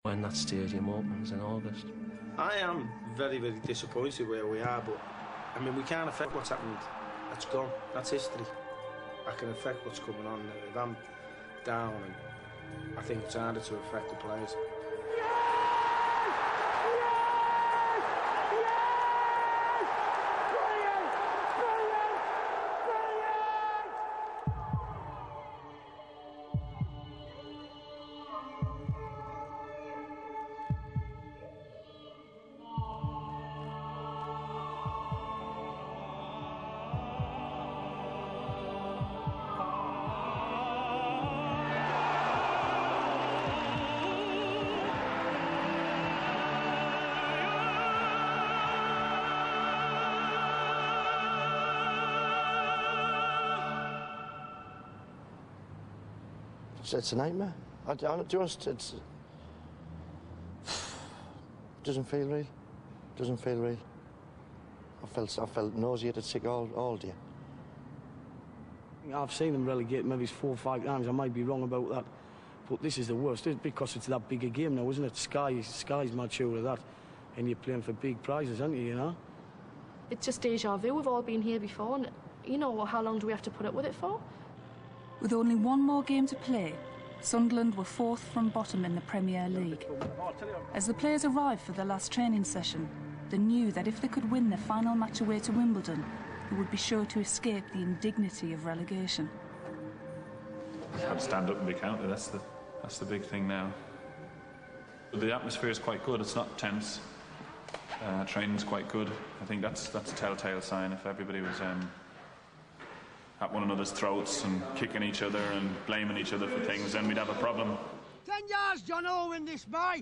when that stadium opens in August. I am very, very disappointed where we are, but I mean, we can't affect what's happened. That's gone. That's history. I can affect what's coming on. If I'm down, and I think it's harder to affect the players. It's a nightmare. I just, it doesn't feel real. Doesn't feel real. I felt nauseated, sick all day. I've seen them relegate maybe 4 or 5 times. I might be wrong about that, but this is the worst. It's because it's that big a game now, isn't it? Sky's mature of that, and you're playing for big prizes, aren't you? You know. It's just deja vu. We've all been here before, and you know, how long do we have to put up with it for? With only one more game to play, Sunderland were 4th from bottom in the Premier League. As the players arrived for their last training session, they knew that if they could win their final match away to Wimbledon, they would be sure to escape the indignity of relegation. Have to stand up and be counted. That's the big thing now. The atmosphere is quite good. It's not tense. Training's quite good. I think that's a telltale sign. If everybody was at one another's throats and kicking each other and blaming each other for things, then we'd have a problem. 10 yards, John Owen, this way.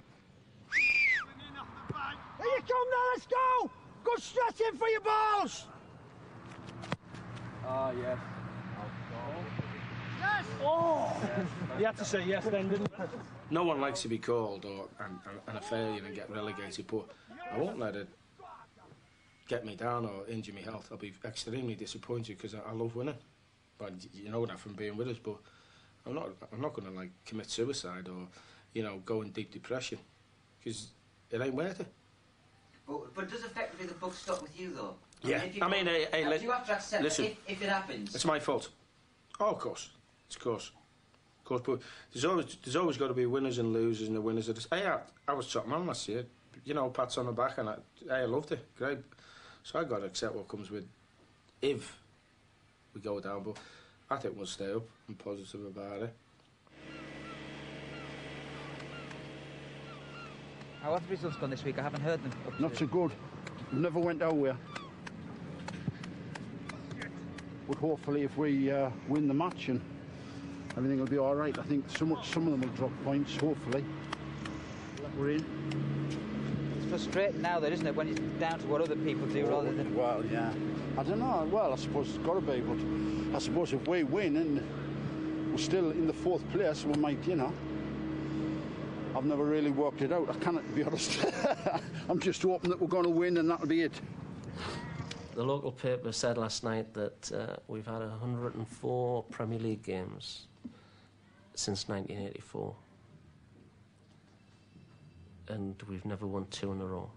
Here you come now, let's go! Good stretching for your balls! Ah, yes. Yes! Oh! You had to say yes then, didn't you? No one likes to be called and a failure and get relegated, but I won't let it get me down or injure my health. I'll be extremely disappointed because I love winning. But you know that from being with us. But I'm not going to like commit suicide or, you know, go in deep depression because it ain't worth it. But does effectively the buck stop with you though? Yeah, you have to accept listen, if it happens. It's my fault. Oh, of course, of course. But there's always got to be winners and losers, and the winners are just. Hey, I was top man last year. You know, pats on the back, and I loved it. Great. So I got to accept what comes with if we go down, but I think we'll stay up and positive about it. How have the results gone this week? I haven't heard them. Not so good. We never went nowhere. But hopefully if we win the match and everything will be all right. I think some of them will drop points, hopefully. We're in. It's frustrating now, though, isn't it, when it's down to what other people do rather than... Well, yeah. I don't know. Well, I suppose it's got to be, but I suppose if we win and we're still in the 4th place, we might, you know. I've never really worked it out. I cannot be honest. I'm just hoping that we're going to win and that'll be it. The local paper said last night that we've had 104 Premier League games since 1984. And we've never won 2 in a row.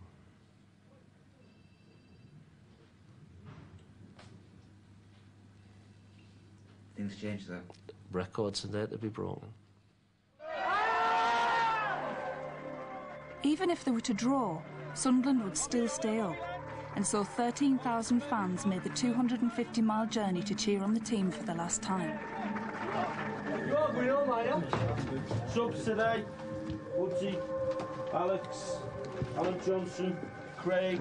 Things change, though. Records are there to be broken. Even if they were to draw, Sunderland would still stay up, and so 13,000 fans made the 250-mile journey to cheer on the team for the last time. Subs today, Woodsy, Alex, Alan Johnson, Craig,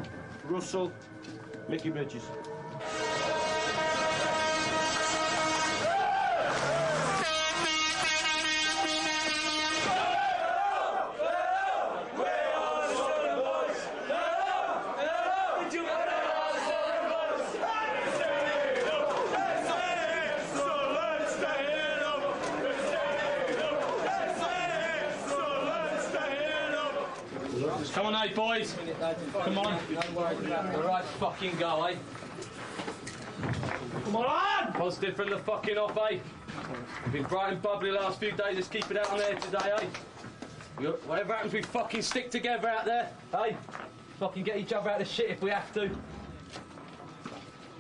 Russell, Mickey Bridges. Come on, hey boys. Come on. The right fucking go, eh? Come on! Positive from the fucking off, eh? We've been bright and bubbly the last few days. Let's keep it out on there today, eh? Whatever happens, we fucking stick together out there, hey? Fucking get each other out of shit if we have to.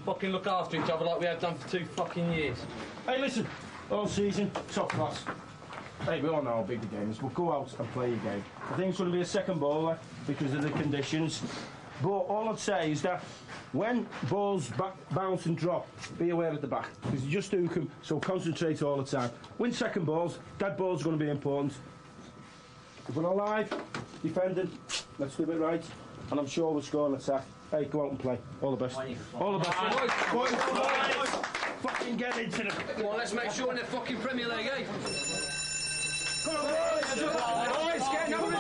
Fucking look after each other like we have done for 2 fucking years. Hey, listen, all season, top class. Hey, we all know how big the game is, but go out and play your game. I think it's going to be a second bowler because of the conditions. But all I'd say is that when balls bounce and drop, be aware at the back, because you just do come, so concentrate all the time. Win second balls, dead balls are going to be important. If we're alive, defending, let's do it right, and I'm sure we'll score an attack. Hey, go out and play. All the best. All the best. Fucking get into it. Come on, let's make sure in the fucking Premier League, eh? Come on, boys! Get numbers!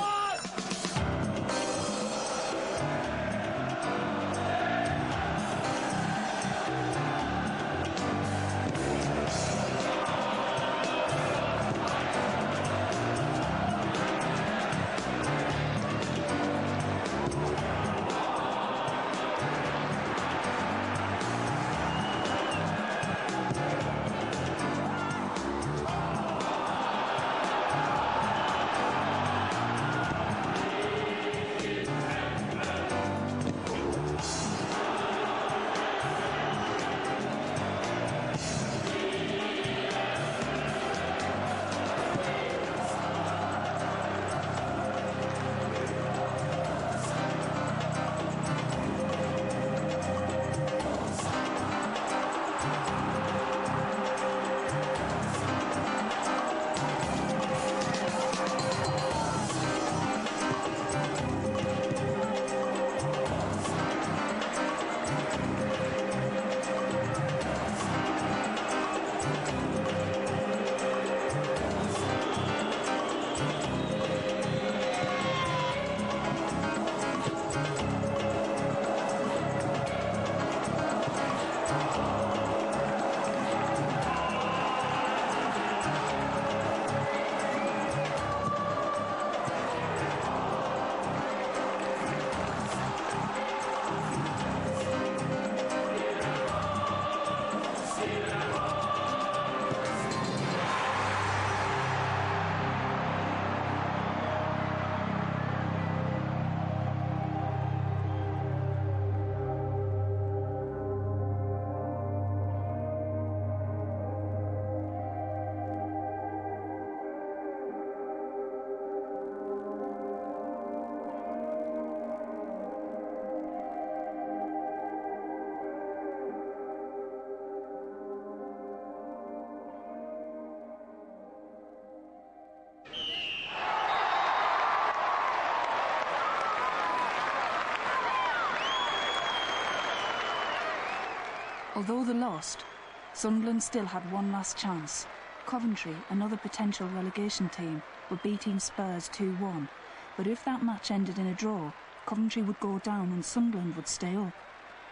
Although they lost, Sunderland still had one last chance. Coventry, another potential relegation team, were beating Spurs 2-1. But if that match ended in a draw, Coventry would go down and Sunderland would stay up.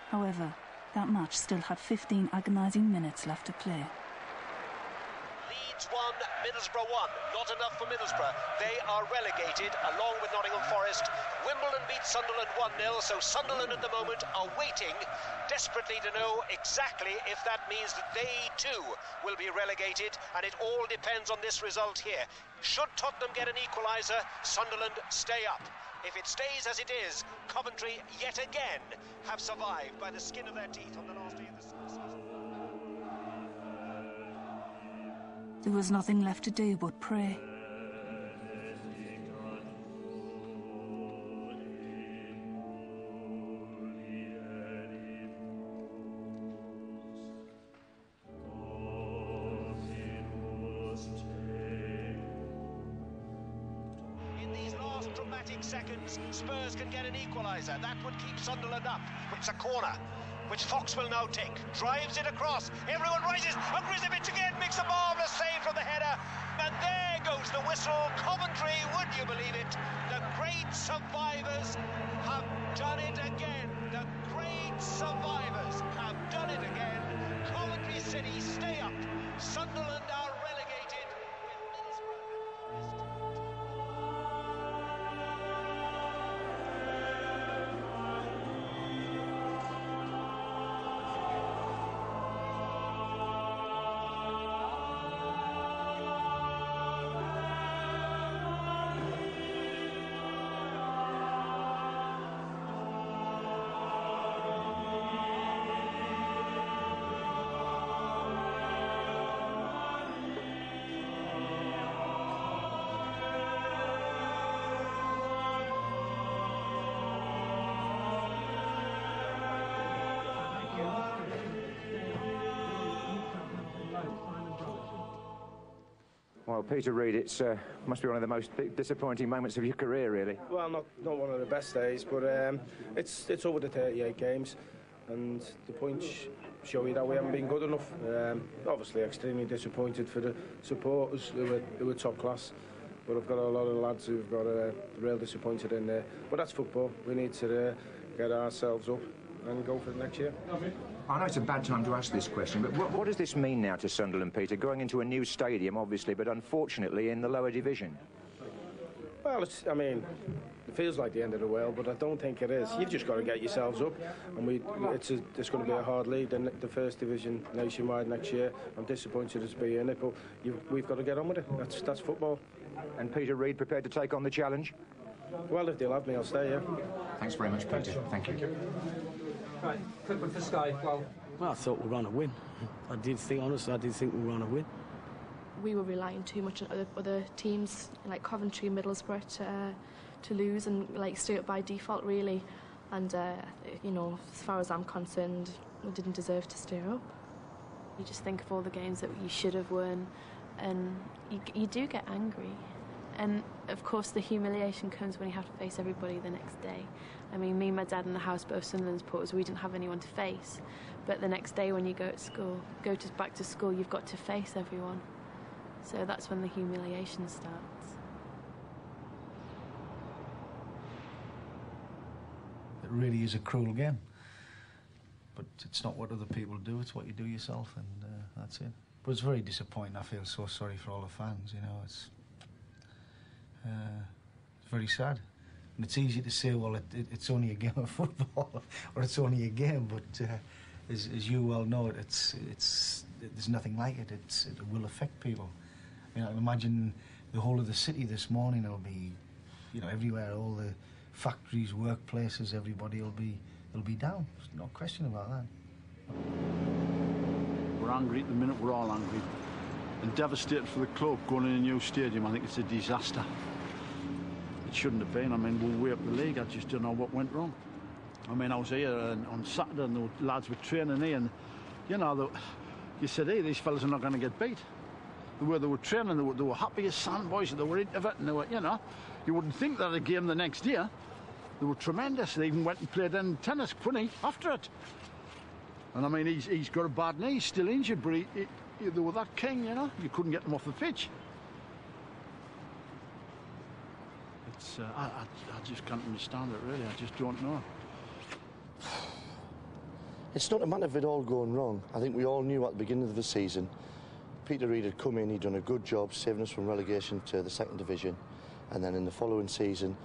However, that match still had 15 agonising minutes left to play. Leeds 1, Middlesbrough 1. Not enough for Middlesbrough. They are relegated along with Nottingham Forest. Wimbledon beat Sunderland 1-0, so Sunderland at the moment are waiting desperately to know exactly if that means that they too will be relegated, and it all depends on this result here. Should Tottenham get an equaliser, Sunderland stay up. If it stays as it is, Coventry yet again have survived by the skin of their teeth on the last day of the season. There was nothing left to do but pray. In these last dramatic seconds, Spurs can get an equaliser. That would keep Sunderland up. It's a corner, which Fox will now take. Drives it across. Everyone rises. And Grizovic again makes a marvellous save from the header. And there goes the whistle. Coventry, would you believe it? The great survivors have done it again. The great survivors have done it again. Coventry City stay up. Sunderland are relegated. Well, Peter Reid, it's must be one of the most disappointing moments of your career, really. Well, not one of the best days, but it's over the 38 games, and the points show you that we haven't been good enough. Obviously, extremely disappointed for the supporters who were top class, but I've got a lot of lads who've got real disappointed in there. But that's football. We need to get ourselves up and go for the next year. I know it's a bad time to ask this question, but what does this mean now to Sunderland, Peter? Going into a new stadium, obviously, but unfortunately in the lower division. Well, I mean, it feels like the end of the world, but I don't think it is. You've just got to get yourselves up, and it's going to be a hard league in the first division nationwide next year. I'm disappointed to be in it, but we've got to get on with it. That's football. And Peter Reid prepared to take on the challenge? Well, if they'll have me, I'll stay, yeah. Thanks very much, Peter. Thank you. Right, quick one for Sky. Well, I thought we were going to win. Honestly, I did think we were going to win. We were relying too much on other teams like Coventry, Middlesbrough to lose and like stay up by default, really. And you know, as far as I'm concerned, we didn't deserve to stay up. You just think of all the games that you should have won, and you do get angry. And of course, the humiliation comes when you have to face everybody the next day. I mean, me, my dad, and the house, both Sunderland supporters, we didn't have anyone to face. But the next day, when you go back to school, you've got to face everyone. So that's when the humiliation starts. It really is a cruel game. But it's not what other people do, it's what you do yourself, and that's it. But it's very disappointing. I feel so sorry for all the fans, you know. It's very sad. And it's easy to say, well, it's only a game of football, or it's only a game, but as you well know, there's nothing like it. It will affect people. I mean, I can imagine the whole of the city this morning will be, you know, everywhere, all the factories, workplaces, everybody will be down. There's no question about that. We're angry at the minute, we're all angry. And devastated for the club going in a new stadium. I think it's a disaster. It shouldn't have been. I mean, we'll way up the league. I just don't know what went wrong. I mean, I was here on Saturday and the lads were training here, and, you know, you said, hey, these fellas are not going to get beat. The way they were training, they were happy as sandboys, they were into it, and they were, you know, you wouldn't think that a game the next year. They were tremendous. They even went and played in tennis, QUINN, after it. And I mean, he's got a bad knee, he's still injured, but they were that king, you know. You couldn't get them off the pitch. It's, I just can't understand it, really. I just don't know. It's not a matter of it all going wrong. I think we all knew at the beginning of the season, Peter Reid had come in, he'd done a good job saving us from relegation to the second division, and then in the following season,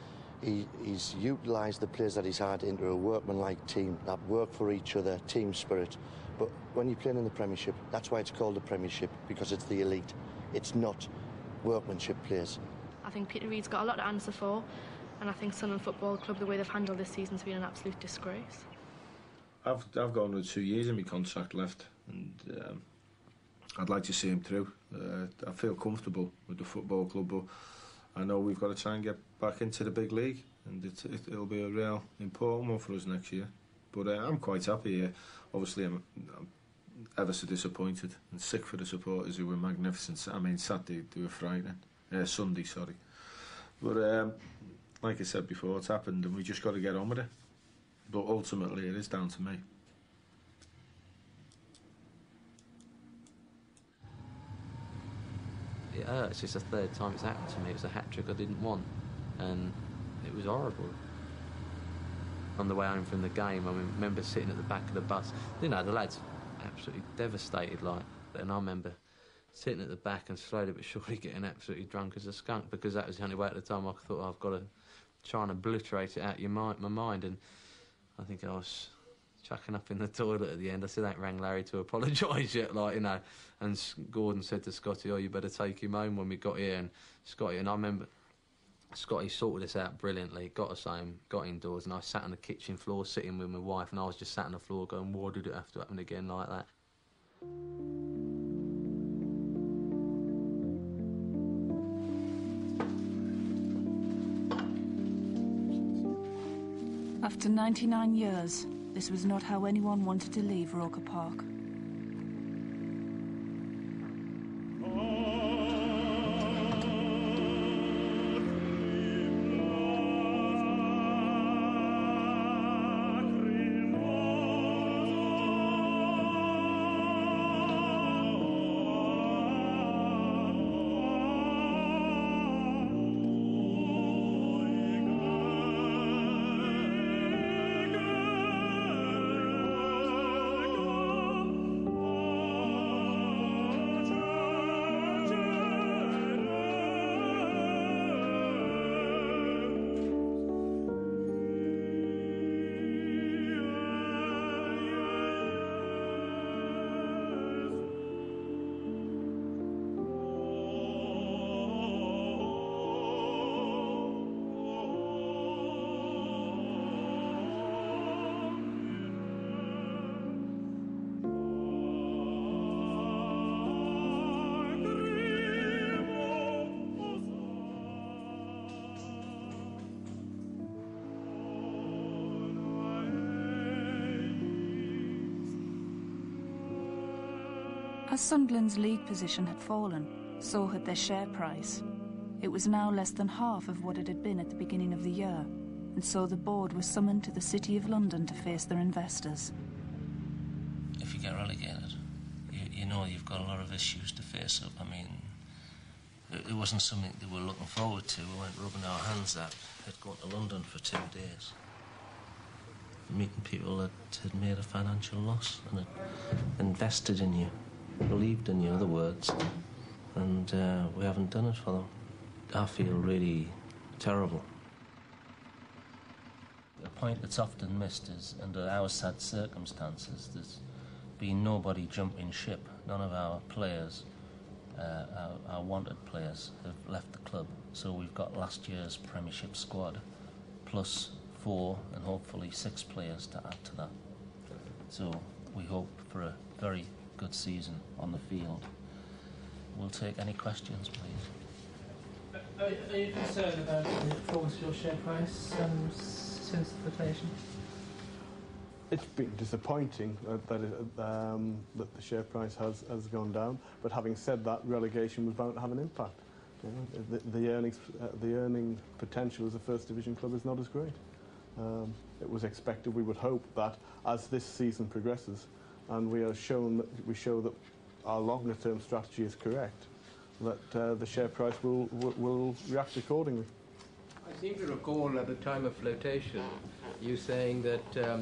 he's utilised the players that he's had into a workmanlike team that work for each other, team spirit. But when you're playing in the Premiership, that's why it's called the Premiership, because it's the elite. It's not workmanship players. I think Peter Reid's got a lot to answer for, and I think Sunderland Football Club, the way they've handled this season, has been an absolute disgrace. I've got another 2 years in my contract left, and I'd like to see him through. I feel comfortable with the football club, but I know we've got to try and get back into the big league, and it'll be a real important one for us next year. But I'm quite happy here. Obviously, I'm ever so disappointed and sick for the supporters who were magnificent. I mean, Saturday they were frightening. Sunday, sorry. But like I said before, it's happened, and we just got to get on with it. But ultimately, it is down to me. It hurts. It's the third time it's happened to me. It was a hat-trick I didn't want, and it was horrible. On the way home from the game, I remember sitting at the back of the bus. You know, the lads absolutely devastated, like, and I remember sitting at the back and slowly but surely getting absolutely drunk as a skunk, because that was the only way at the time I thought, I've got to try and obliterate it out of my mind. And I think I was chucking up in the toilet at the end. I still ain't rang Larry to apologise yet, like, you know. And Gordon said to Scotty, oh, you better take him home when we got here. And Scotty, and I remember Scotty sorted this out brilliantly, got us home, got indoors, and I sat on the kitchen floor sitting with my wife, and I was just sat on the floor going, why did it have to happen again like that? After 99 years, this was not how anyone wanted to leave Roker Park. As Sunderland's league position had fallen, so had their share price. It was now less than half of what it had been at the beginning of the year, and so the board was summoned to the City of London to face their investors. If you get relegated, you know you've got a lot of issues to face up. I mean, it wasn't something that we were looking forward to. We weren't rubbing our hands at going to London for 2 days. Meeting people that had made a financial loss and had invested in you, believed in you, in other words, and we haven't done it for them. I feel really terrible. A point that's often missed is, under our sad circumstances, there's been nobody jumping ship. None of our players, our wanted players, have left the club. So we've got last year's Premiership squad, plus 4 and hopefully 6 players to add to that. So we hope for a very good season on the field. We'll take any questions, please. Are you concerned about the performance of your share price since the flotation? It's been disappointing that the share price has gone down, but having said that, relegation was bound to have an impact. You know, the earning potential as a First Division club is not as great. It was expected, we would hope, that as this season progresses and we show that our longer-term strategy is correct, that the share price will react accordingly. I seem to recall at the time of flotation you saying that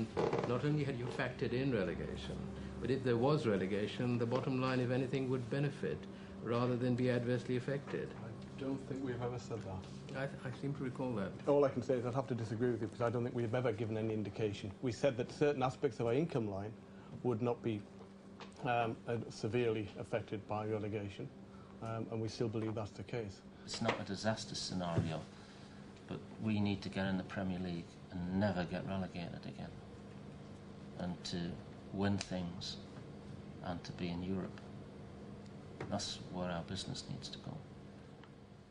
not only had you factored in relegation, but if there was relegation, the bottom line, if anything, would benefit rather than be adversely affected. I don't think we've ever said that. I seem to recall that. All I can say is I'd have to disagree with you, because I don't think we've ever given any indication. We said that certain aspects of our income line would not be severely affected by relegation, and we still believe that's the case. It's not a disaster scenario, but we need to get in the Premier League and never get relegated again, and to win things and to be in Europe. That's where our business needs to go.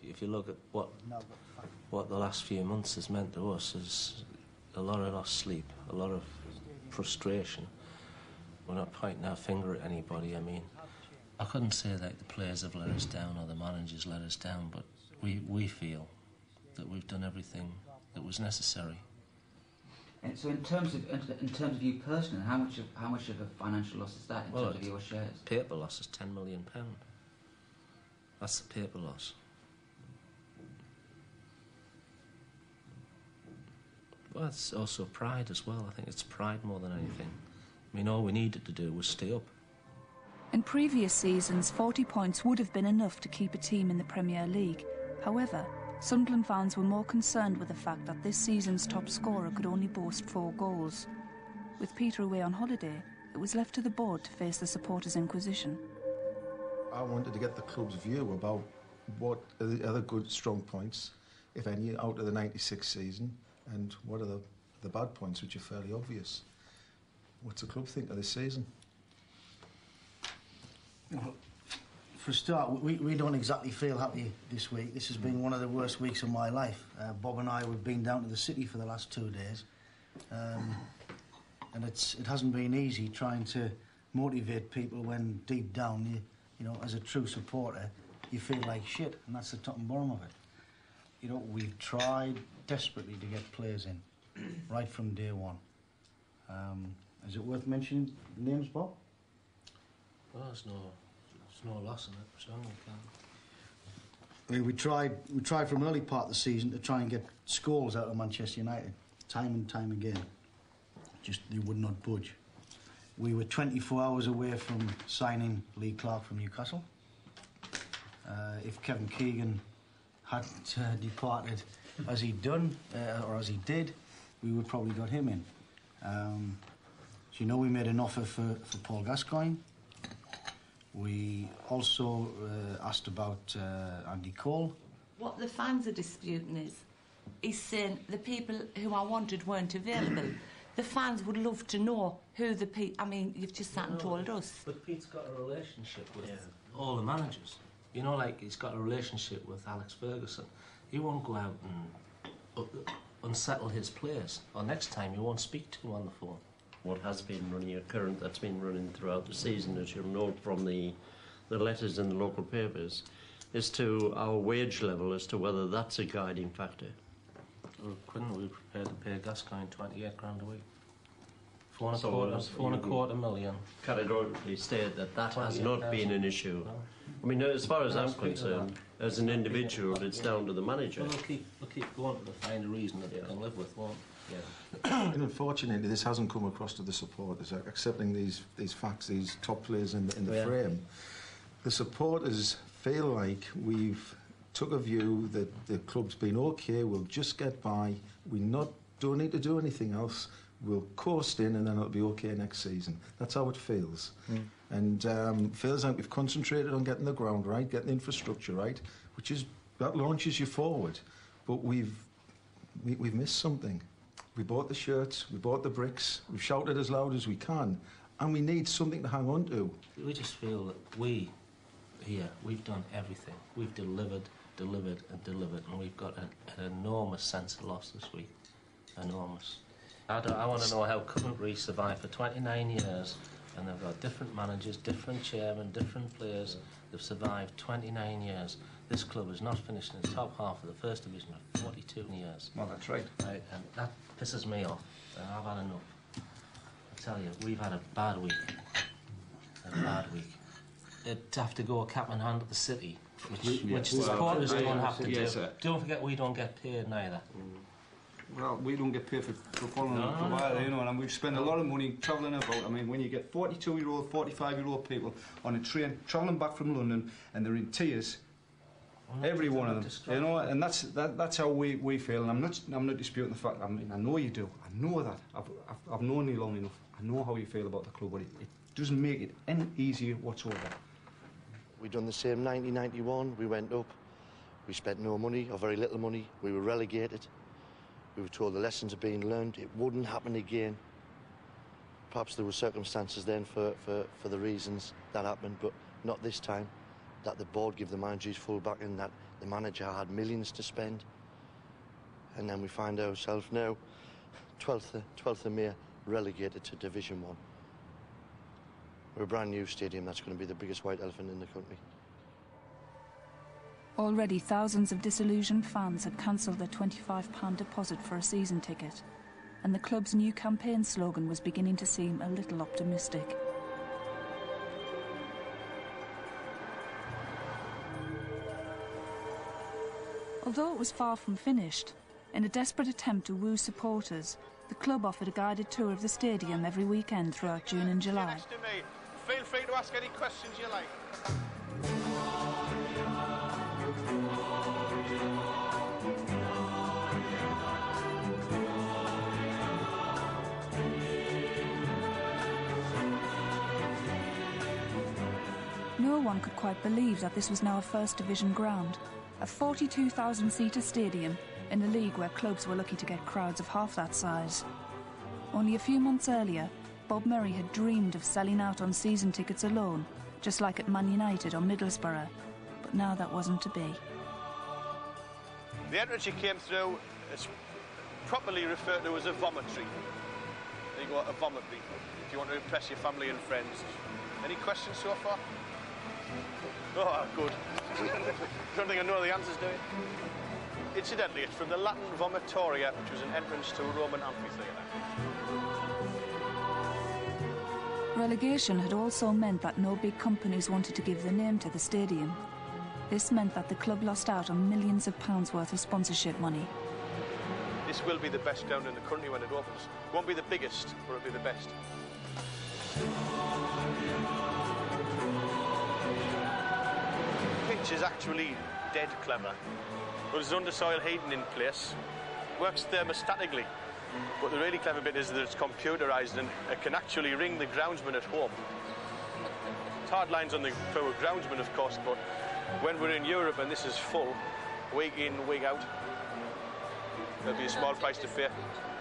If you look at what the last few months has meant to us, is a lot of lost sleep, a lot of frustration. We're not pointing our finger at anybody. I mean, I couldn't say that the players have let us down or the managers let us down, but we feel that we've done everything that was necessary. And so, in terms of you personally, how much of a financial loss is that in terms of your shares? Paper loss is £10 million. That's the paper loss. Well, it's also pride as well. I think it's pride more than anything. I mean, all we needed to do was stay up. In previous seasons, 40 points would have been enough to keep a team in the Premier League. However, Sunderland fans were more concerned with the fact that this season's top scorer could only boast 4 goals. With Peter away on holiday, it was left to the board to face the supporters' inquisition. I wanted to get the club's view about what are the other good, strong points, if any, out of the 96 season, and what are the bad points, which are fairly obvious. What's the club think of this season? Well, for a start, we don't exactly feel happy this week. This has been one of the worst weeks of my life. Bob and I have been down to the city for the last 2 days, and it hasn't been easy trying to motivate people when deep down, you know, as a true supporter, you feel like shit, and that's the top and bottom of it. You know, we've tried desperately to get players in, right from day one. Is it worth mentioning names, Bob? Well, there's no loss in it, so I mean, we tried from early part of the season to try and get Scholes out of Manchester United, time and time again. Just they would not budge. We were 24 hours away from signing Lee Clark from Newcastle. If Kevin Keegan hadn't departed as he'd done, or as he did, we would probably got him in. So you know, we made an offer for Paul Gascoigne. We also asked about Andy Cole. What the fans are disputing is saying the people who I wanted weren't available. The fans would love to know who the people... I mean, you've just sat and told us. But Pete's got a relationship with all the managers. You know, like he's got a relationship with Alex Ferguson. He won't go out and unsettle his players. Or next time, you won't speak to him on the phone. what has been running, a current that's been running throughout the season, as you'll note from the letters in the local papers, as to our wage level, as to whether that's a guiding factor. Well, Quinn, we were prepared to pay Gascoigne 28 grand a week. So Four and a quarter million. Categorically state that that has not been an issue. I mean, as far as I'm concerned, as an individual, it's down to the manager. Well, we'll keep going to find a reason that they can live with, won't we? And unfortunately, this hasn't come across to the supporters. Accepting these facts, these top players in the frame, the supporters feel like we've took a view that the club's been okay, we'll just get by, we don't need to do anything else, we'll coast in and then it'll be okay next season. That's how it feels. And feels like we've concentrated on getting the ground right, getting the infrastructure right, that launches you forward. But we've missed something. We bought the shirts, we bought the bricks, we've shouted as loud as we can, and we need something to hang on to. We just feel that we've done everything. We've delivered, and we've got an enormous sense of loss this week. Enormous. I want to know how Coventry survived for 29 years, and they've got different managers, different chairmen, different players. They've survived 29 years. This club has not finished in the top half of the First Division for 42 years. Well, that's right. And that pisses me off. And I've had enough. I tell you, we've had a bad week. To have to go cap in hand at the City, which the supporters don't have to do. Don't forget, we don't get paid neither. Well, we don't get paid for following the club either, you know, and we've spent a lot of money travelling about. I mean, when you get 42-year-old, 45-year-old people on a train travelling back from London and they're in tears, every one of them, you know, and that's how we feel. And I'm not disputing the fact. I mean, I know you do. I know that. I've known you long enough. I know how you feel about the club, but it doesn't make it any easier whatsoever. We done the same 1991. We went up. We spent no money or very little money. We were relegated. We were told the lessons had been learned. It wouldn't happen again. Perhaps there were circumstances then for the reasons that happened, but not this time. That the board give the manager his full backing, that the manager had millions to spend. And then we find ourselves now, 12th of May, relegated to Division 1. We're a brand new stadium that's going to be the biggest white elephant in the country. Already thousands of disillusioned fans had cancelled their £25 deposit for a season ticket, and the club's new campaign slogan was beginning to seem a little optimistic. Although it was far from finished, in a desperate attempt to woo supporters, the club offered a guided tour of the stadium every weekend throughout June and July. Feel free to ask any questions you like. No one could quite believe that this was now a First Division ground, a 42,000-seater stadium in a league where clubs were lucky to get crowds of half that size. Only a few months earlier, Bob Murray had dreamed of selling out on season tickets alone, just like at Man United or Middlesbrough, but now that wasn't to be. The entrance you came through is properly referred to as a vomitory. There you go, a vomitory, if you want to impress your family and friends. Any questions so far? Oh, good. Don't think I know the answers, do you? Incidentally, it's from the Latin vomitoria, which was an entrance to a Roman amphitheatre. Relegation had also meant that no big companies wanted to give the name to the stadium. This meant that the club lost out on millions of pounds worth of sponsorship money. This will be the best ground in the country when it opens. It won't be the biggest, but it'll be the best. The pitch is actually dead clever. There's undersoil heating in place. Works thermostatically. But the really clever bit is that it's computerised and it can actually ring the groundsman at home. It's hard lines on the poor groundsman, of course, but when we're in Europe and this is full, week in, week out, there'll be a small price to pay.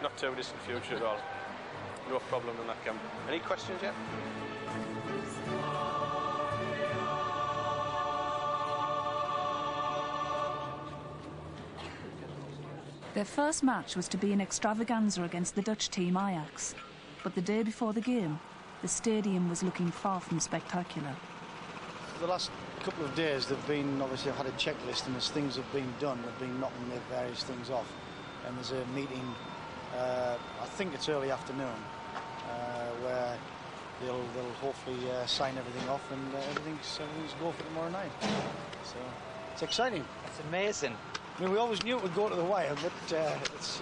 Not too distant future at all. No problem in that camp. Any questions yet? Their first match was to be an extravaganza against the Dutch team Ajax. But the day before the game, the stadium was looking far from spectacular. The last couple of days, they've been, obviously, I've had a checklist, and as things have been done, they've been knocking the various things off. And there's a meeting, I think it's early afternoon, where they'll hopefully sign everything off, and everything's go for tomorrow night. So it's exciting. It's amazing. I mean, we always knew it would go to the wire, but it's...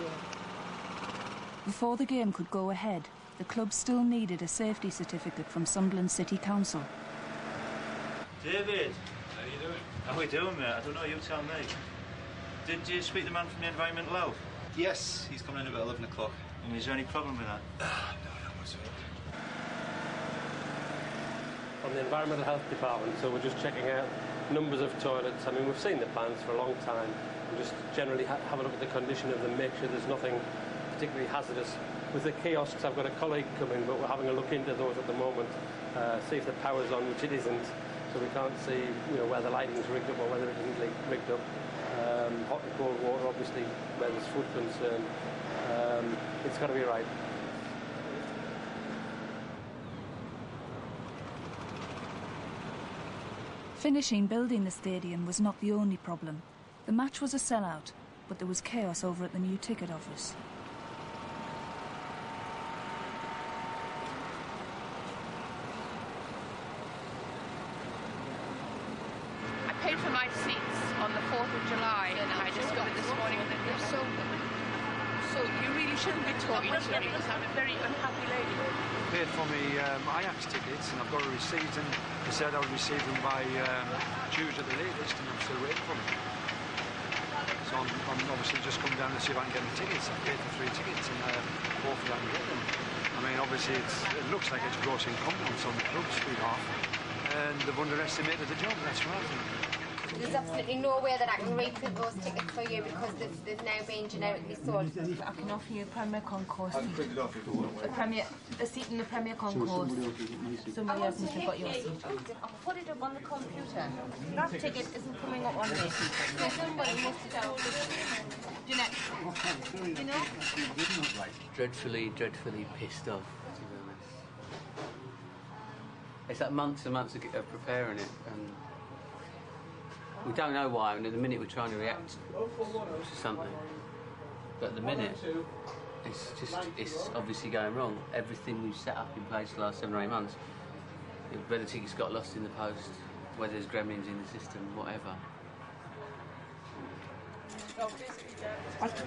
Before the game could go ahead, the club still needed a safety certificate from Sunderland City Council. David! How are you doing? How are we doing, mate? I don't know, you tell me. Did you speak to the man from the Environmental Health? Yes, he's coming in about 11 o'clock. And is there any problem with that? No, not whatsoever. From the Environmental Health Department, so we're just checking out numbers of toilets. I mean, we've seen the plans for a long time. We just generally have a look at the condition of them, make sure there's nothing particularly hazardous. With the kiosks, I've got a colleague coming, but we're having a look into those at the moment, see if the power's on, which it isn't, so we can't see, where the lighting's rigged up or whether it isn't rigged up. Hot and cold water, obviously, where there's food concern. It's got to be right. Finishing building the stadium was not the only problem. The match was a sellout, but there was chaos over at the new ticket office. I paid for my seats on the 4th of July, and I discovered this morning that they're sold. So you really shouldn't be talking to me, because I'm a very unhappy lady. Paid for me Ajax tickets, and I've got a receipt, and they said I would receive them by Tuesday at the latest, and I'm still waiting for them. So I'm obviously just come down to see if I can get the tickets. I've paid for 3 tickets, and hopefully I can get them. I mean, obviously it looks like it's gross incompetence on the club's behalf, and they've underestimated the job, that's what I think. There's absolutely no way that I can reprint those tickets for you because they've now been generically sold. I can offer you a Premier Concourse seat. A seat in the Premier Concourse. Somebody else must have got your seat. I'll put it up on the computer. That ticket isn't coming up on me. So somebody must have told Jeanette. You know? Dreadfully pissed off, to be honest. It's like months and months of preparing it, and we don't know why, and at the minute we're trying to react to something. But at the minute, it's obviously going wrong. Everything we've set up in place the last 7 or 8 months, whether tickets got lost in the post, whether there's gremlins in the system, whatever.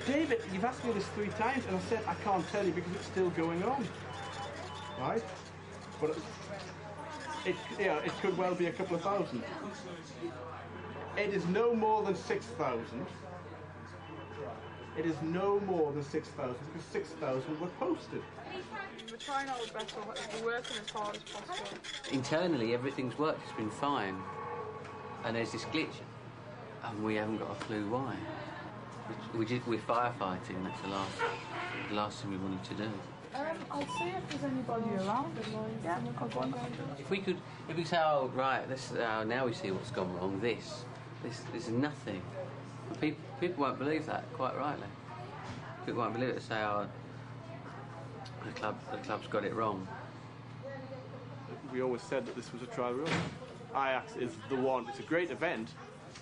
David, you've asked me this 3 times, and I said I can't tell you because it's still going on. Right? But it could well be a couple of thousand. It is no more than 6,000. It is no more than 6,000 because 6,000 were posted. We're trying our best, we're working as hard as possible. Internally, everything's worked, it's been fine. And there's this glitch, and we haven't got a clue why. We're firefighting, that's the last thing we wanted to do. I'll see if there's anybody around. Yeah. If we say, oh, right, now we see what's gone wrong, this is nothing. And people won't believe that, quite rightly. People won't believe it, say, oh, the club's got it wrong. We always said that this was a trial run. Ajax is the one, it's a great event,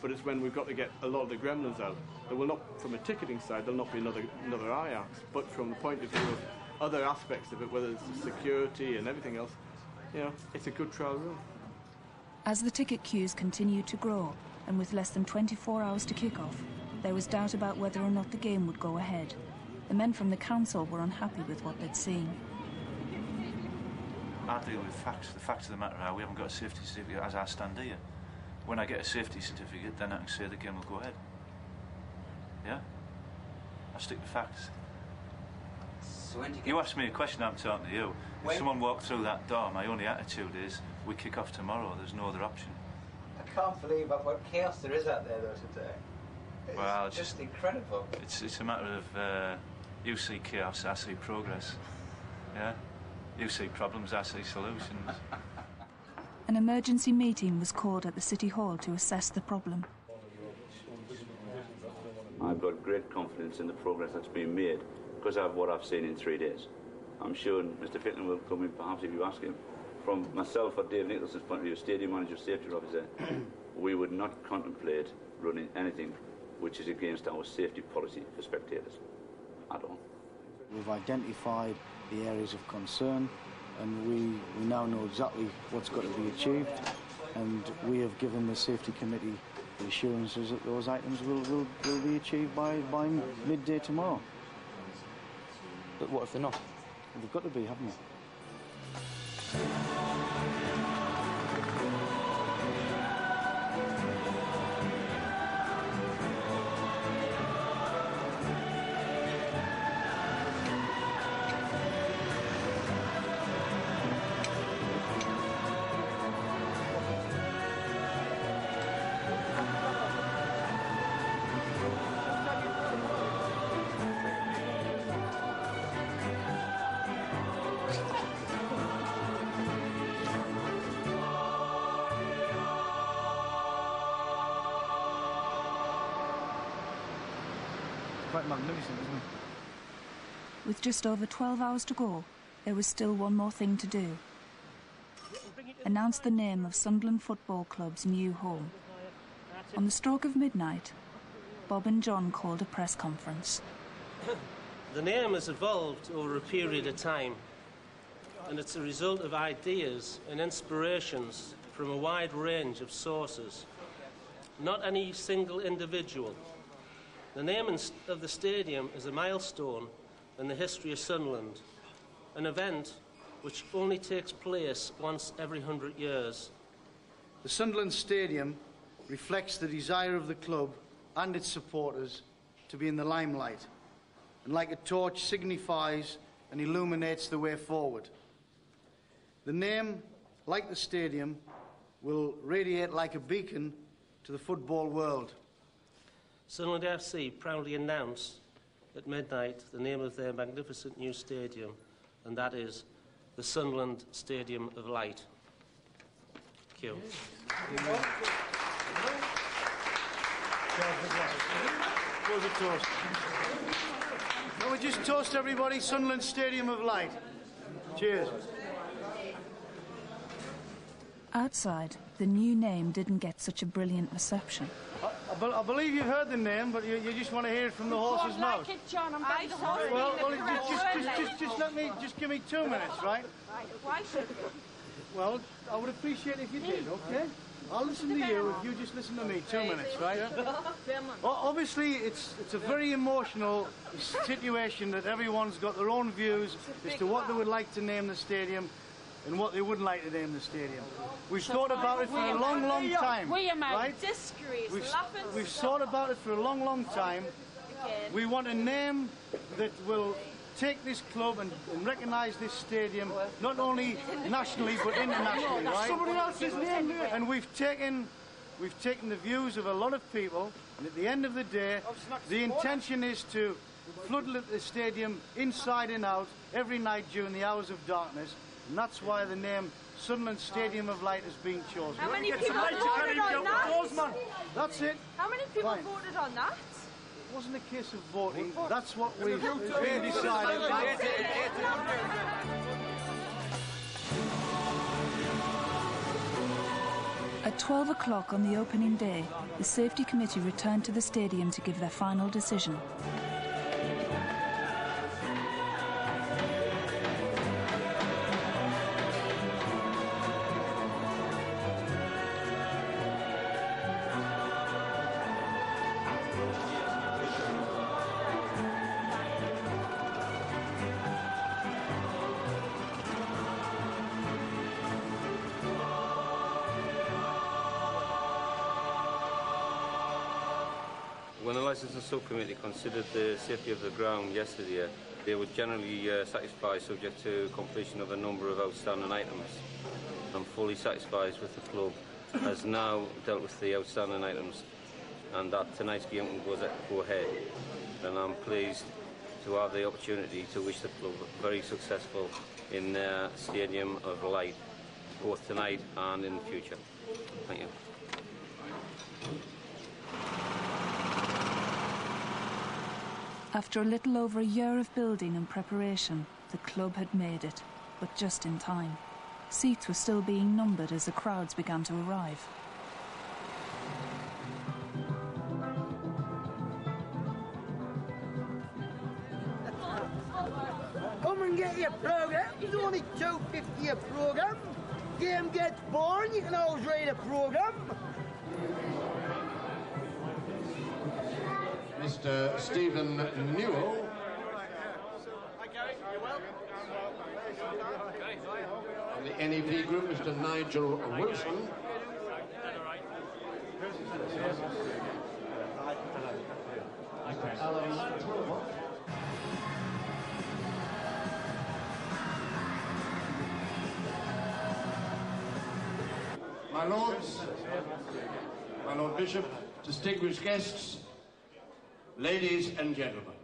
but it's when we've got to get a lot of the gremlins out. There will not, from a ticketing side, there'll not be another Ajax, but from the point of view of other aspects of it, whether it's the security and everything else, it's a good trial run. As the ticket queues continued to grow, and with less than 24 hours to kick off, there was doubt about whether or not the game would go ahead. The men from the council were unhappy with what they'd seen. I deal with facts. The facts of the matter are we haven't got a safety certificate as I stand here. When I get a safety certificate, then I can say the game will go ahead. Yeah? I stick to facts. So you asked me a question, I'm talking to you. If someone walked through that door, my only attitude is we kick off tomorrow, there's no other option. I can't believe what chaos there is out there though today. It's just incredible. It's a matter of you see chaos, I see progress. Yeah? You see problems, I see solutions. An emergency meeting was called at the City Hall to assess the problem. I've got great confidence in the progress that's been made because of what I've seen in 3 days. I'm sure Mr. Fickling will come in, perhaps, if you ask him. From myself or Dave Nicholson's point of view, stadium manager, safety officer, we would not contemplate running anything which is against our safety policy for spectators at all. We've identified the areas of concern, and we now know exactly what's got to be achieved, and we have given the safety committee the assurances that those items will be achieved by midday tomorrow. But what if they're not? They've got to be, haven't they? Quite magnificent, isn't it? With just over 12 hours to go, there was still one more thing to do. Announce the name of Sunderland Football Club's new home. On the stroke of midnight, Bob and John called a press conference. The name has evolved over a period of time, and it's a result of ideas and inspirations from a wide range of sources, not any single individual. The name of the stadium is a milestone in the history of Sunderland, an event which only takes place once every 100 years. The Sunderland Stadium reflects the desire of the club and its supporters to be in the limelight, and like a torch signifies and illuminates the way forward. The name, like the stadium, will radiate like a beacon to the football world. Sunderland FC proudly announce at midnight the name of their magnificent new stadium, and that is the Sunderland Stadium of Light. Thank you. Close the toast. Can we just toast everybody? Sunderland Stadium of Light. Cheers. Outside, the new name didn't get such a brilliant reception. I believe you've heard the name, but you just want to hear it from the horse's mouth. Like it, John. I'm very sorry. Well, just give me 2 minutes, right? Why should? Well, I would appreciate it if you did, okay? I'll listen to you if you just listen to me. 2 minutes, right? Well, obviously, it's a very emotional situation that everyone's got their own views as to what they would like to name the stadium and what they wouldn't like to name the stadium. We've thought about it for a long, long time, right? We've thought about it for a long, long time. We want a name that will take this club and recognise this stadium, not only nationally but internationally, right? Somebody else's name. And we've taken the views of a lot of people, and at the end of the day, the intention is to floodlit the stadium inside and out every night during the hours of darkness. And that's why the name Sunderland Stadium of Light has been chosen. How many people voted on that? That's it. How many people voted on that? It wasn't a case of voting. That's what we've decided. At 12 o'clock on the opening day, the safety committee returned to the stadium to give their final decision. When the licensing subcommittee considered the safety of the ground yesterday, they were generally satisfied subject to completion of a number of outstanding items. I'm fully satisfied with the club has now dealt with the outstanding items and that tonight's game will go ahead. And I'm pleased to have the opportunity to wish the club very successful in their Stadium of Light, both tonight and in the future. Thank you. After a little over a year of building and preparation, the club had made it, but just in time. Seats were still being numbered as the crowds began to arrive. Come and get your programme. It's only $2.50 a programme. Game gets boring, you can always read a programme. Mr. Stephen Newell. From the NEP group, Mr. Nigel Wilson. My lords, my Lord Bishop, distinguished guests, ladies and gentlemen,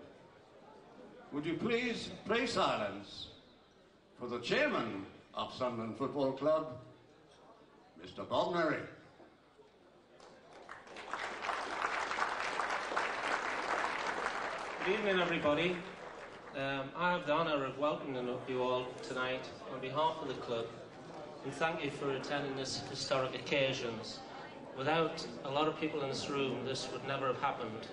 would you please pray silence for the chairman of Sunderland Football Club, Mr. Bob Murray. Good evening, everybody. I have the honour of welcoming you all tonight on behalf of the club, and thank you for attending this historic occasions. Without a lot of people in this room, this would never have happened.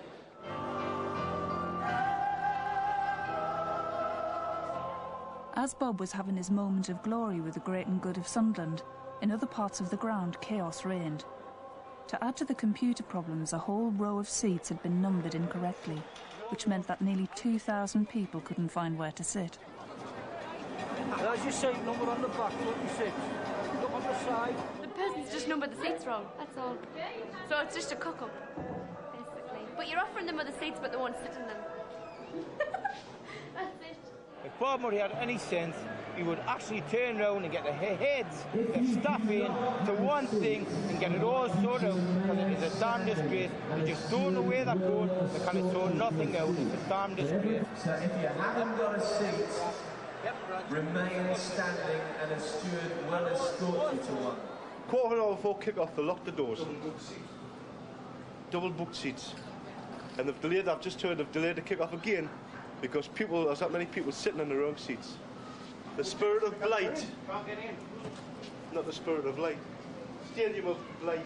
As Bob was having his moment of glory with the great and good of Sunderland, in other parts of the ground chaos reigned. To add to the computer problems, a whole row of seats had been numbered incorrectly, which meant that nearly 2,000 people couldn't find where to sit. There's your seat number on the back, what you sit. Look on the side. The person's just numbered the seats wrong, that's all. So it's just a cock-up, basically. But you're offering them other seats, but they won't sit in them. That's it. If Bob Murray had any sense, he would actually turn around and get the heads, the staff in to one thing and get it all sorted out, because it is a damn disgrace. They just don't know where they're going, they kind of sort nothing out. It's a damn disgrace. So if you haven't got a seat, remain standing and a steward will escort you to one. Quarter hour before kick-off, they locked the doors. Double booked seats. And I've just heard they've delayed the kick-off again because there's that many people sitting in the wrong seats. The spirit of blight. Not the spirit of light. Stadium of blight.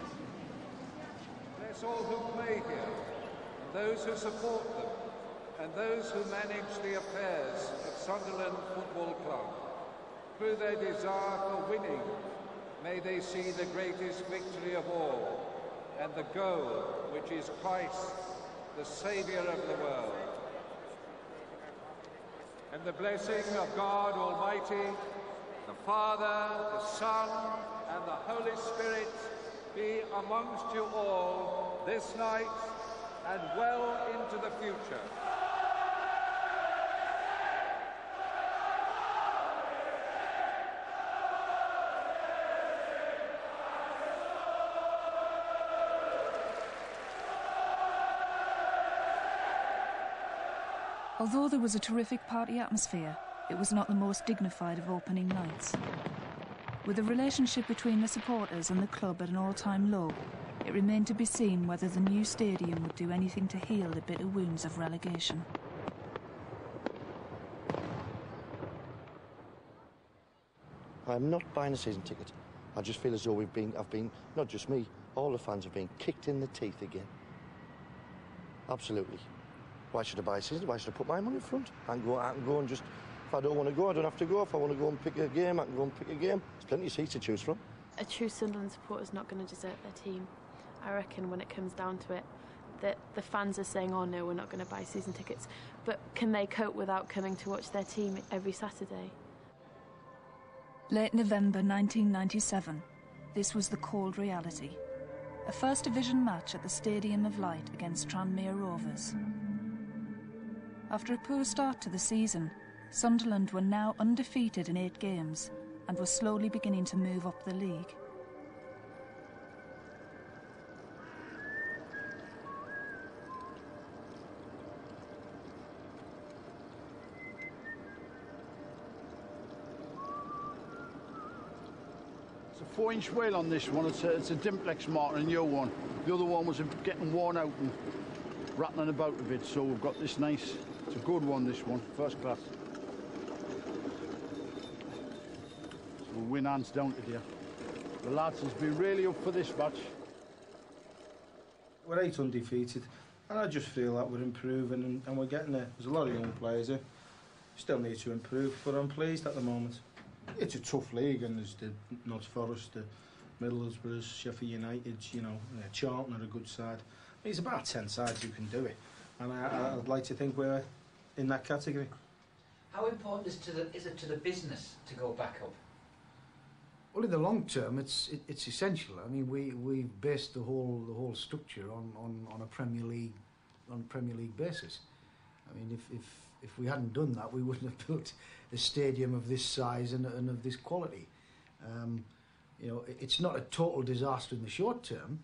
Bless all who play here, those who support them, and those who manage the affairs of Sunderland Football Club. Through their desire for winning, may they see the greatest victory of all, and the goal, which is Christ, the Saviour of the world. And the blessing of God Almighty, the Father, the Son, and the Holy Spirit be amongst you all this night and well into the future. Although there was a terrific party atmosphere, it was not the most dignified of opening nights. With the relationship between the supporters and the club at an all-time low, it remained to be seen whether the new stadium would do anything to heal the bitter wounds of relegation. I'm not buying a season ticket. I just feel as though I've been, not just me, all the fans have been kicked in the teeth again. Absolutely. Why should I buy a season? Why should I put my money in front? I can go and just, if I don't want to go, I don't have to go. If I want to go and pick a game, I can go and pick a game. There's plenty of seats to choose from. A true Sunderland supporter is not going to desert their team. I reckon when it comes down to it, that the fans are saying, oh no, we're not going to buy season tickets. But can they cope without coming to watch their team every Saturday? Late November 1997, this was the cold reality. A First Division match at the Stadium of Light against Tranmere Rovers. After a poor start to the season, Sunderland were now undefeated in 8 games and were slowly beginning to move up the league. It's a 4-inch wheel on this one. It's a Dimplex Martin, a new one. The other one was getting worn out and rattling about a bit, so we've got this nice, it's a good one, this one, first class. we'll win hands down today. The lads has been really up for this match. We're 8 undefeated, and I just feel that we're improving and we're getting there. There's a lot of young players here. Still need to improve, but I'm pleased at the moment. It's a tough league, and there's the Notts Forest, the Middlesbroughs, Sheffield United, you know, Charlton are a good side. It's about 10 sides who can do it, and I'd like to think we're in that category. How important is it to the business to go back up? Well, in the long term, it's essential. I mean, we've based the whole structure on a Premier League basis. I mean, if we hadn't done that, we wouldn't have built a stadium of this size and of this quality. You know, it's not a total disaster in the short term,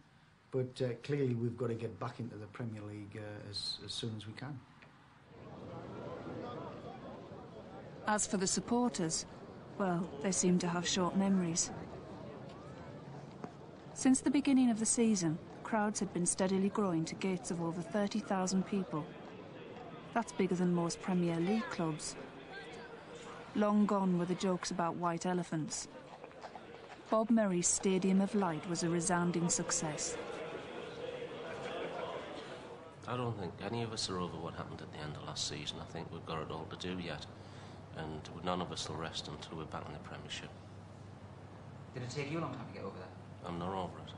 but clearly we've got to get back into the Premier League as soon as we can. As for the supporters, well, they seem to have short memories. Since the beginning of the season, crowds had been steadily growing to gates of over 30,000 people. That's bigger than most Premier League clubs. Long gone were the jokes about white elephants. Bob Murray's Stadium of Light was a resounding success. I don't think any of us are over what happened at the end of last season. I think we've got it all to do yet. And none of us will rest until we're back in the Premiership. Did it take you a long time to get over that? I'm not over it.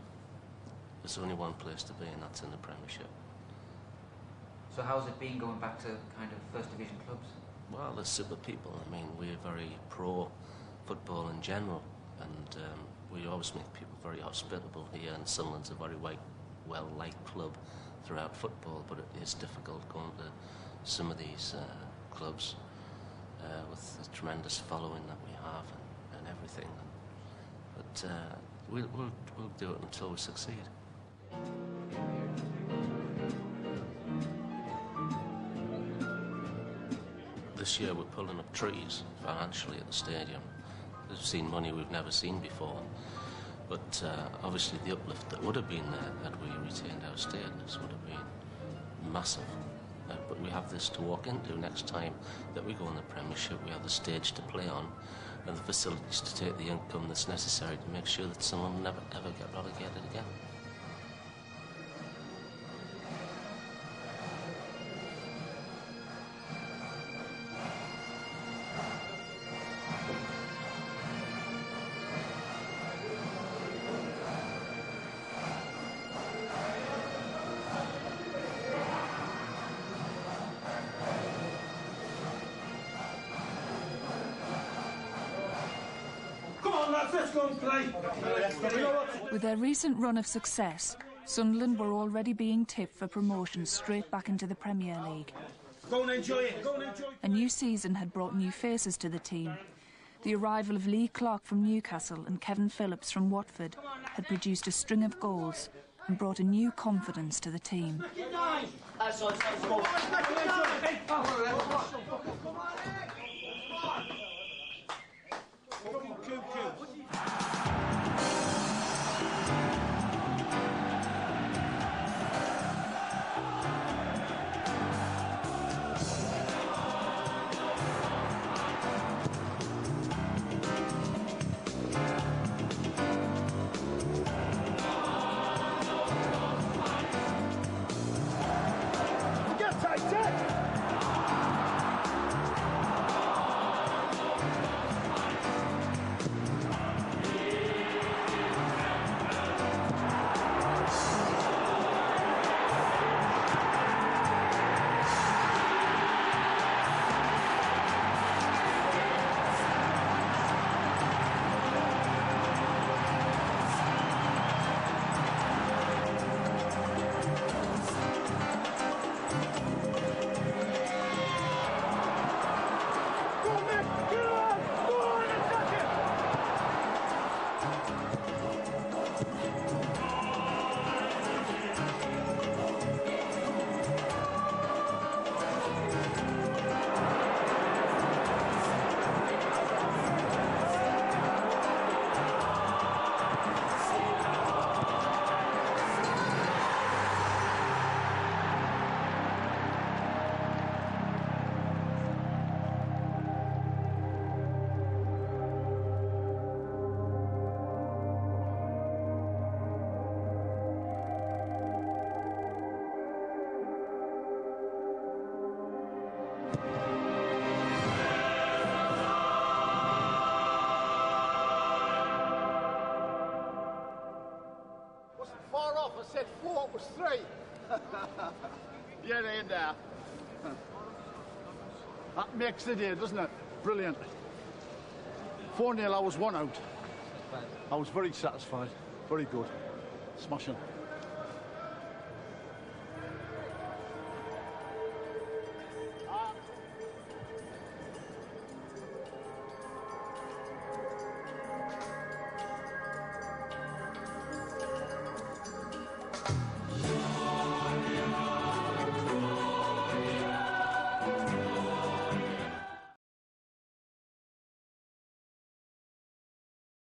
There's only one place to be, and that's in the Premiership. So how's it been going back to kind of First Division clubs? Well, there's super people. I mean, we're very pro-football in general, and we always make people very hospitable here, and Sunderland's a very well-liked club throughout football, but it is difficult going to some of these clubs. With the tremendous following that we have and everything, but we'll do it until we succeed. This year we're pulling up trees financially at the stadium. We've seen money we've never seen before, but obviously the uplift that would have been there had we retained our status would have been massive. But we have this to walk into next time that we go in the Premiership. We have the stage to play on and the facilities to take the income that's necessary to make sure that someone will never ever get relegated again. With their recent run of success, Sunderland were already being tipped for promotion straight back into the Premier League. Go and enjoy it, go and enjoy it. A new season had brought new faces to the team. The arrival of Lee Clark from Newcastle and Kevin Phillips from Watford had produced a string of goals and brought a new confidence to the team. was 3. Yeah, they in there. That makes the day, doesn't it? Brilliant. 4-0, I was 1 out. I was very satisfied. Very good. Smashing.